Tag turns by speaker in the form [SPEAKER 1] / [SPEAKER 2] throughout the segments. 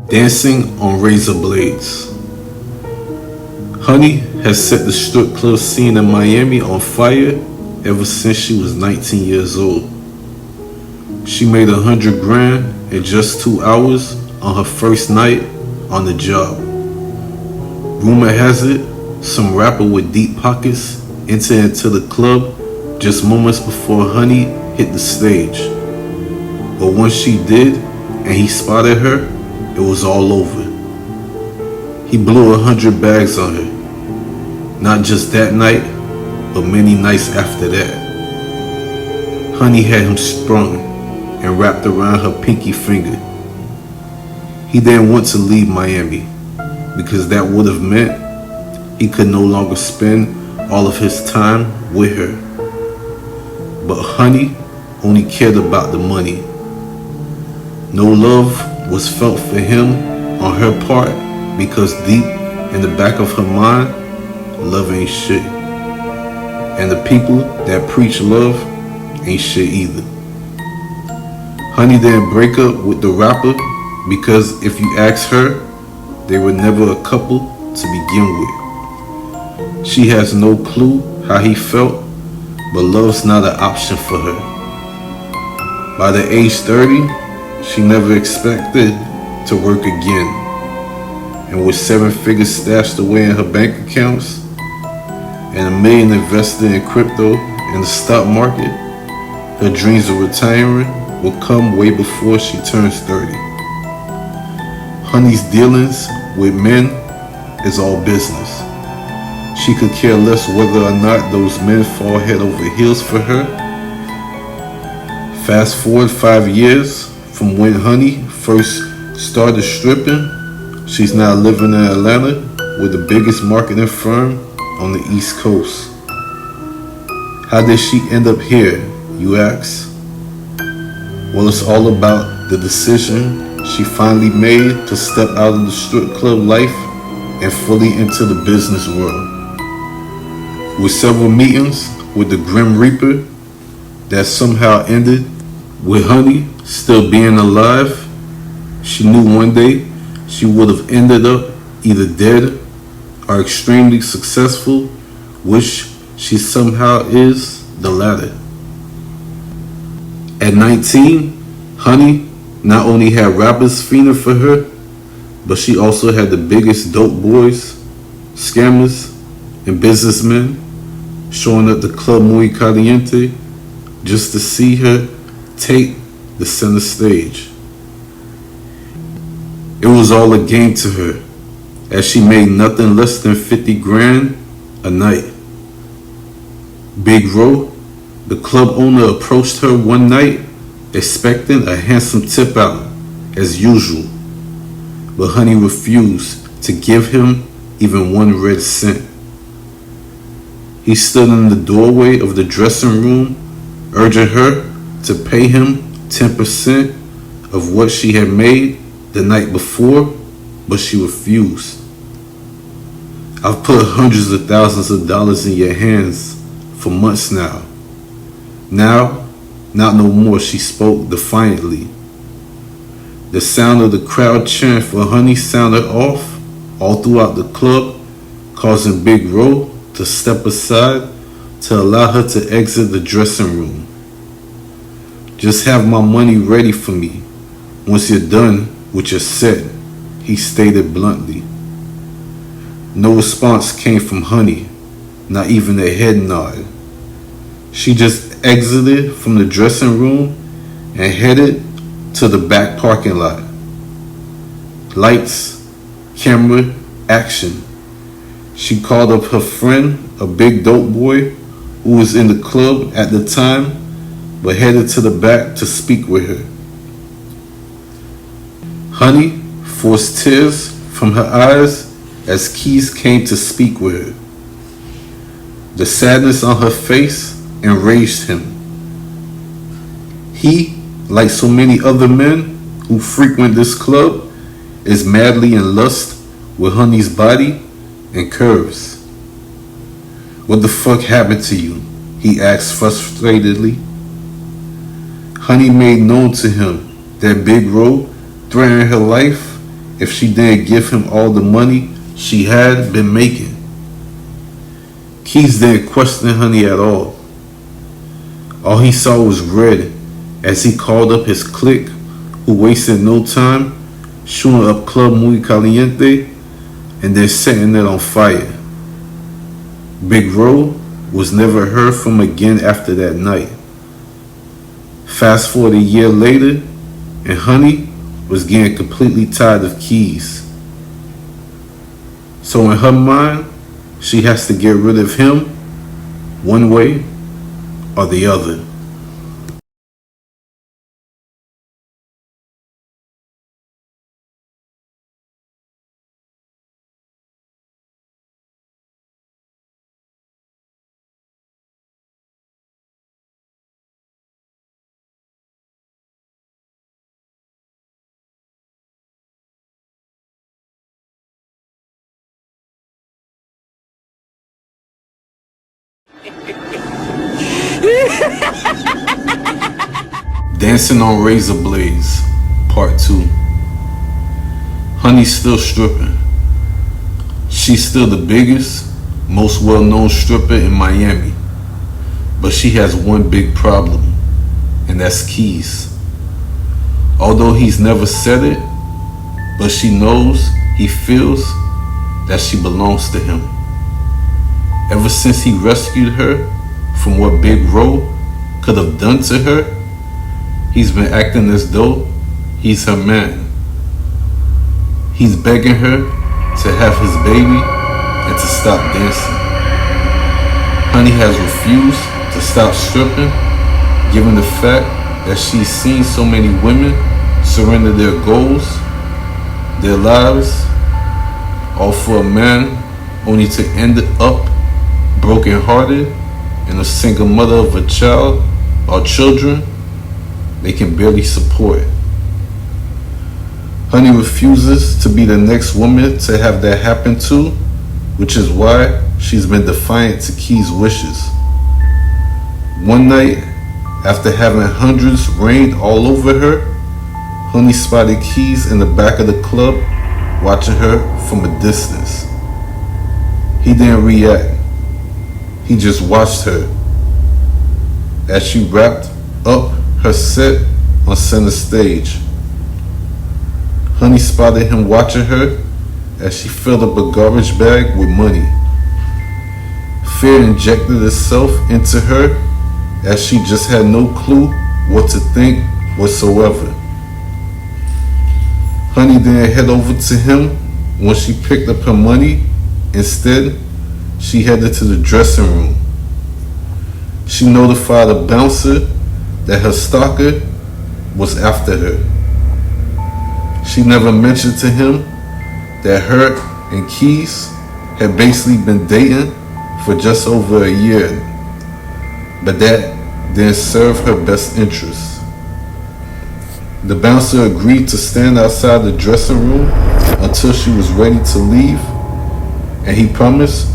[SPEAKER 1] Dancing on razor blades. Honey has set the strip club scene in Miami on fire ever since she was 19 years old. She made 100 grand in just 2 hours on her first night on the job. Rumor has it, some rapper with deep pockets entered into the club just moments before Honey hit the stage. But once she did and he spotted her, it was all over. He blew 100 bags on her. Not just that night, but many nights after that. Honey had him sprung and wrapped around her pinky finger. He didn't want to leave Miami because that would have meant he could no longer spend all of his time with her. But Honey only cared about the money. No love was felt for him on her part because deep in the back of her mind, love ain't shit. And the people that preach love ain't shit either. Honey didn't break up with the rapper because if you ask her, they were never a couple to begin with. She has no clue how he felt, but love's not an option for her. By the age 30, she never expected to work again. And with 7 figures stashed away in her bank accounts and $1 million invested in crypto and the stock market, her dreams of retiring will come way before she turns 30. Honey's dealings with men is all business. She could care less whether or not those men fall head over heels for her. Fast forward 5 years from when Honey first started stripping, she's now living in Atlanta with the biggest marketing firm on the East Coast. How did she end up here, you ask? Well, it's all about the decision she finally made to step out of the strip club life and fully into the business world. With several meetings with the Grim Reaper that somehow ended with Honey still being alive, she knew one day she would have ended up either dead or extremely successful, which she somehow is the latter. At 19, Honey not only had rappers fiending for her, but she also had the biggest dope boys, scammers, and businessmen showing up the Club Muy Caliente just to see her take the center stage. It was all a game to her, as she made nothing less than 50 grand a night. Big Ro, the club owner, approached her one night expecting a handsome tip out as usual, but Honey refused to give him even 1 red cent. He stood in the doorway of the dressing room, urging her to pay him 10% of what she had made the night before, but she refused. I've put hundreds of thousands of dollars in your hands for months now. Now, not no more, she spoke defiantly. The sound of the crowd cheering for Honey sounded off all throughout the club, causing Big Ro to step aside to allow her to exit the dressing room. Just have my money ready for me once you're done with your set, he stated bluntly. No response came from Honey, not even a head nod. She just exited from the dressing room and headed to the back parking lot. Lights, camera, action. She called up her friend, a big dope boy who was in the club at the time, but headed to the back to speak with her. Honey forced tears from her eyes as Keys came to speak with her. The sadness on her face enraged him. He, like so many other men who frequent this club, is madly in lust with Honey's body and curves. "What the fuck happened to you?" he asked frustratedly. Honey made known to him that Big Ro threatened her life if she didn't give him all the money she had been making. Keys didn't question Honey at all. All he saw was red as he called up his clique, who wasted no time shooting up Club Muy Caliente and then setting it on fire. Big Ro was never heard from again after that night. Fast forward a year later, and Honey was getting completely tired of Keys. So in her mind, she has to get rid of him one way or the other. Dancing on Razor Blades, Part 2. Honey's still stripping. She's still the biggest, most well-known stripper in Miami. But she has one big problem, and that's Keys. Although he's never said it, but she knows, he feels that she belongs to him. Ever since he rescued her from what Big Ro could have done to her, he's been acting as though he's her man. He's begging her to have his baby and to stop dancing. Honey has refused to stop stripping, given the fact that she's seen so many women surrender their goals, their lives, all for a man only to end up broken-hearted and a single mother of a child or children they can barely support. Honey refuses to be the next woman to have that happen to, which is why she's been defiant to Keys' wishes. One night, after having hundreds rained all over her, Honey spotted Keys in the back of the club watching her from a distance. He didn't react. He just watched her as she wrapped up her set on center stage. Honey spotted him watching her as she filled up a garbage bag with money. Fear injected itself into her as she just had no clue what to think whatsoever. Honey didn't head over to him when she picked up her money. Instead, she headed to the dressing room. She notified a bouncer that her stalker was after her. She never mentioned to him that her and Keys had basically been dating for just over a year, but that didn't serve her best interests. The bouncer agreed to stand outside the dressing room until she was ready to leave, and he promised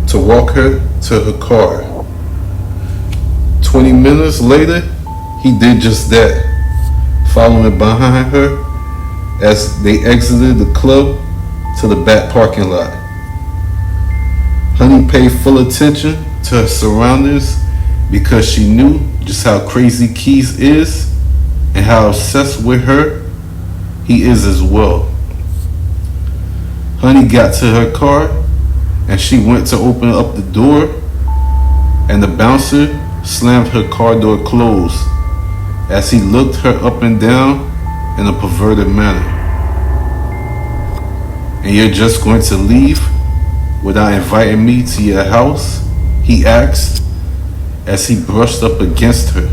[SPEAKER 1] to walk her to her car. 20 minutes later, he did just that, following behind her as they exited the club to the back parking lot. Honey paid full attention to her surroundings because she knew just how crazy Keys is and how obsessed with her he is as well. Honey got to her car and she went to open up the door, and the bouncer slammed her car door closed as he looked her up and down in a perverted manner. "And you're just going to leave without inviting me to your house?" he asked as he brushed up against her.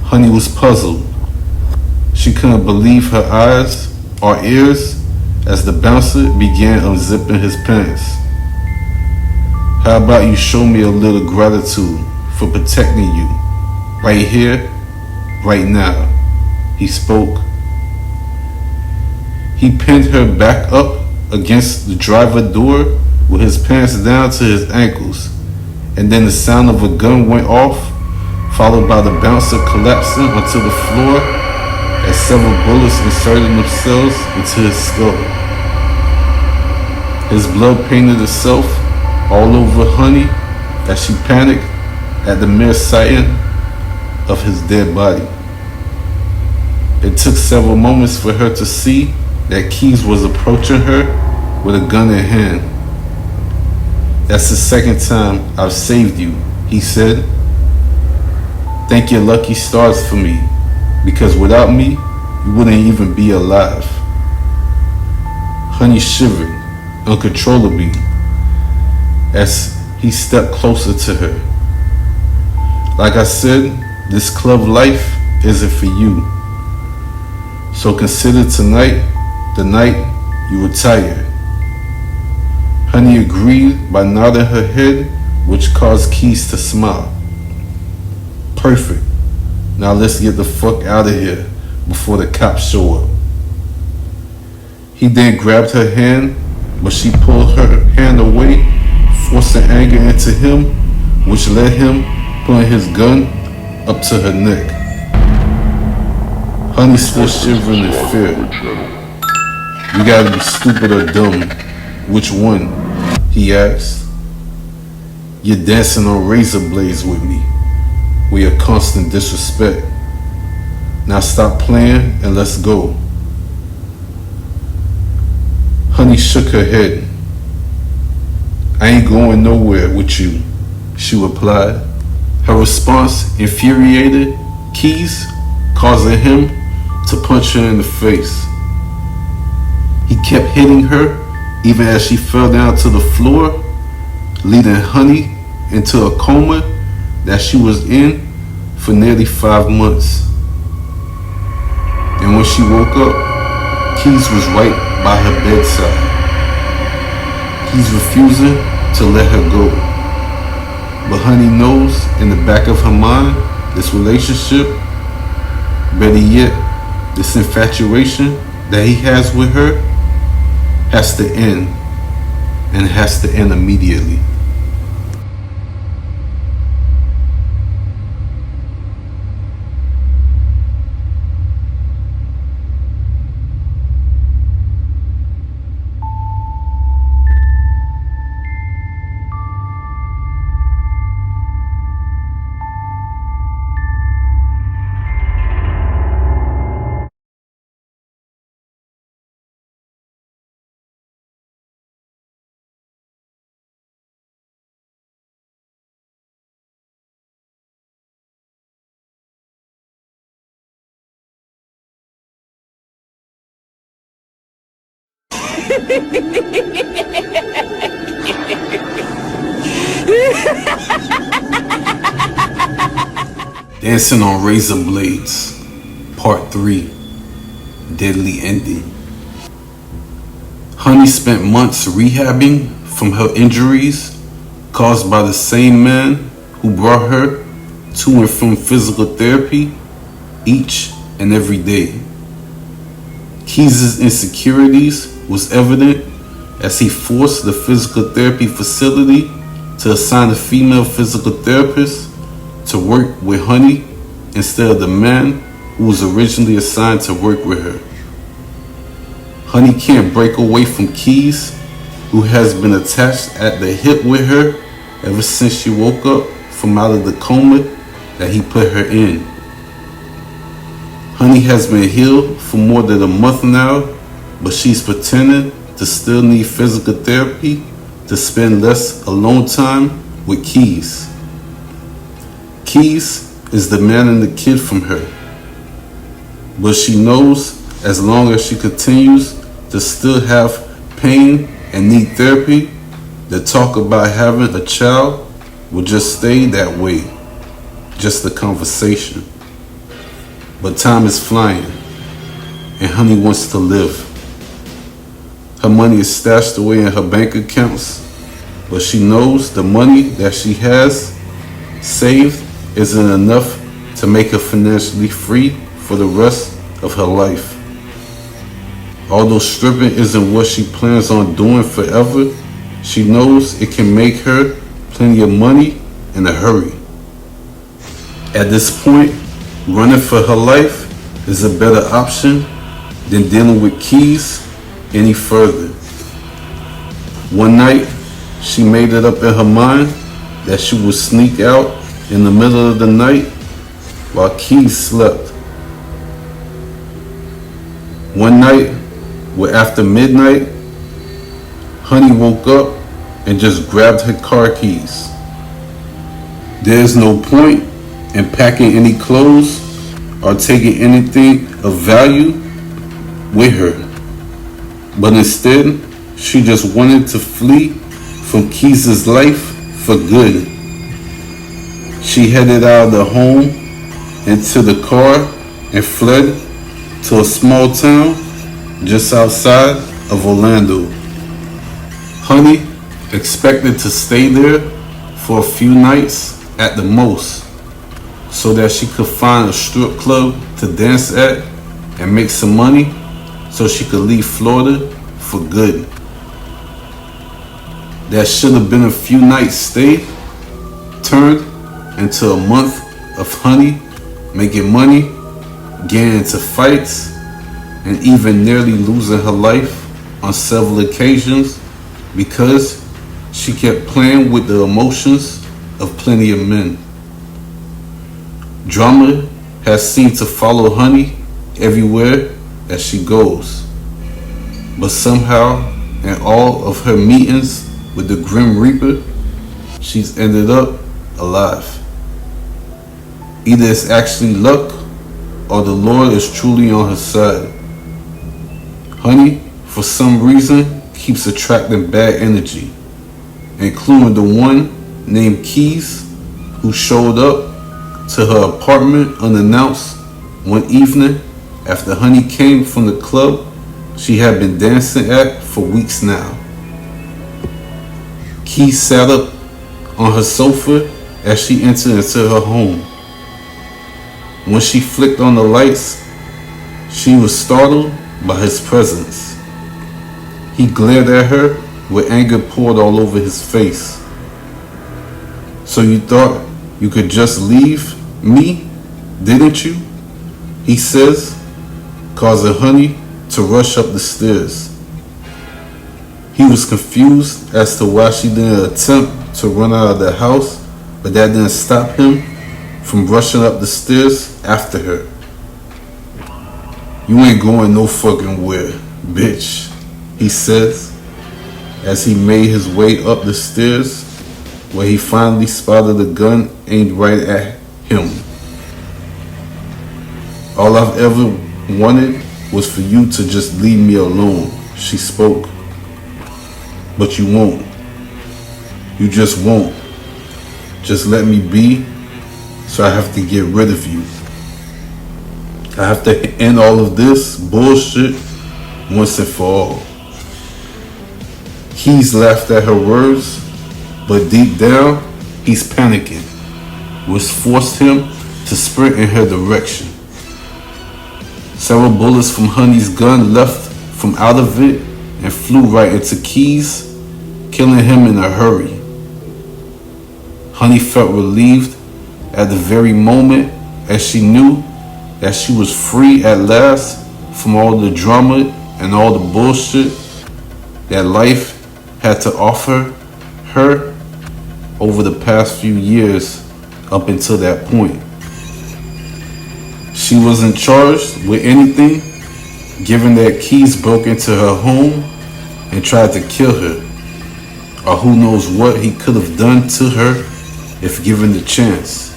[SPEAKER 1] Honey was puzzled. She couldn't believe her eyes or ears as the bouncer began unzipping his pants. "How about you show me a little gratitude for protecting you right here, right now?" he spoke. He pinned her back up against the driver door with his pants down to his ankles, and then the sound of a gun went off, followed by the bouncer collapsing onto the floor as several bullets inserted themselves into his skull. His blood painted itself all over Honey as she panicked at the mere sight of his dead body. It took several moments for her to see that Keys was approaching her with a gun in hand. "That's the second time I've saved you," he said. "Thank your lucky stars for me, because without me, you wouldn't even be alive." Honey shivered uncontrollably as he stepped closer to her. "Like I said, this club life isn't for you. So consider tonight the night you retire." Honey agreed by nodding her head, which caused Keys to smile. "Perfect. Now let's get the fuck out of here before the cops show up." He then grabbed her hand, but she pulled her hand away, forcing anger into him, which led him pulling his gun up to her neck. Honey still shivering in fear. "You gotta be stupid or dumb. Which one?" he asked. "You're dancing on razor blades with me, with your constant disrespect. Now stop playing and let's go." Honey shook her head. "I ain't going nowhere with you," she replied. Her response infuriated Keys, causing him to punch her in the face. He kept hitting her even as she fell down to the floor, leading Honey into a coma that she was in for nearly 5 months. And when she woke up, Keys was right by her bedside. He's refusing to let her go. But Honey knows in the back of her mind, this relationship, better yet, this infatuation that he has with her, has to end, and has to end immediately. Dancing on Razor Blades, Part 3, Deadly Ending. Honey spent months rehabbing from her injuries caused by the same man who brought her to and from physical therapy each and every day. Keys' insecurities was evident as he forced the physical therapy facility to assign a female physical therapist to work with Honey instead of the man who was originally assigned to work with her. Honey can't break away from Keys, who has been attached at the hip with her ever since she woke up from out of the coma that he put her in. Honey has been healed for more than a month now, but she's pretending to still need physical therapy to spend less alone time with Keys. Keys is demanding the kid from her, but she knows as long as she continues to still have pain and need therapy, the talk about having a child will just stay that way, just a conversation. But time is flying, and Honey wants to live. Her money is stashed away in her bank accounts, but she knows the money that she has saved isn't enough to make her financially free for the rest of her life. Although stripping isn't what she plans on doing forever, She knows it can make her plenty of money in a hurry. At this point, running for her life is a better option than dealing with keys any further. One night, she made it up in her mind that she would sneak out in the middle of the night while Keys slept. One night, after midnight, Honey woke up and just grabbed her car keys. There's no point in packing any clothes or taking anything of value with her, but instead, she just wanted to flee from Keys' life for good. She headed out of the home into the car and fled to a small town just outside of Orlando. Honey expected to stay there for a few nights at the most so that she could find a strip club to dance at and make some money so she could leave Florida for good. That should have been a few nights stay turned into a month of Honey making money, getting into fights, and even nearly losing her life on several occasions because she kept playing with the emotions of plenty of men. Drama has seemed to follow Honey everywhere that she goes, but somehow in all of her meetings with the Grim Reaper, she's ended up alive. Either it's actually luck or the Lord is truly on her side. Honey, for some reason, keeps attracting bad energy, including the one named Keys who showed up to her apartment unannounced one evening after Honey came from the club she had been dancing at for weeks now. Keys sat up on her sofa as she entered into her home. When she flicked on the lights, she was startled by his presence. He glared at her with anger poured all over his face. "So you thought you could just leave me, didn't you?" he says, causing Honey to rush up the stairs. He was confused as to why she didn't attempt to run out of the house, but that didn't stop him from rushing up the stairs after her. "You ain't going no fucking where, bitch," he says as he made his way up the stairs where he finally spotted a gun aimed right at him. "All I've ever wanted was for you to just leave me alone," she spoke. "But you won't. You just won't. Just let me be, so I have to get rid of you. I have to end all of this bullshit once and for all." Keys laughed at her words, but deep down, he's panicking, which forced him to sprint in her direction. Several bullets from Honey's gun left from out of it and flew right into Keys, killing him in a hurry. Honey felt relieved at the very moment as she knew that she was free at last from all the drama and all the bullshit that life had to offer her over the past few years up until that point. She wasn't charged with anything, given that Keys broke into her home and tried to kill her, or who knows what he could have done to her if given the chance.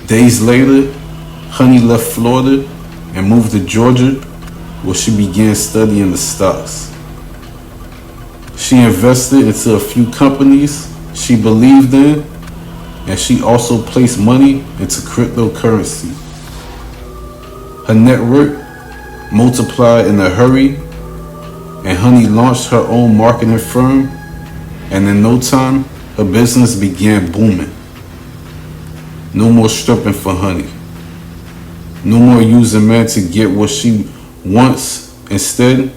[SPEAKER 1] Days later, Honey left Florida and moved to Georgia, where she began studying the stocks. She invested into a few companies she believed in, and she also placed money into cryptocurrency. Her network multiplied in a hurry, and Honey launched her own marketing firm, and in no time, her business began booming. No more stripping for Honey. No more using men to get what she wants. Instead,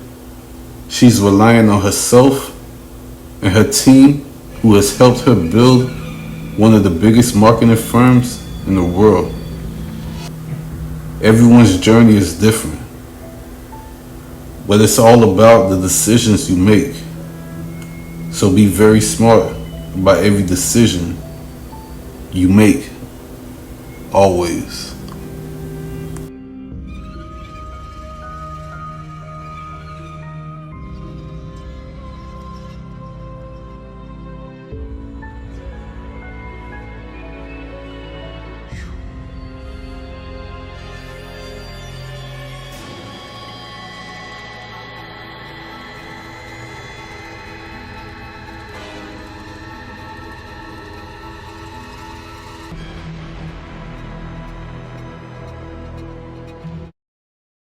[SPEAKER 1] she's relying on herself and her team, who has helped her build one of the biggest marketing firms in the world. Everyone's journey is different, but it's all about the decisions you make. So be very smart about every decision you make, always.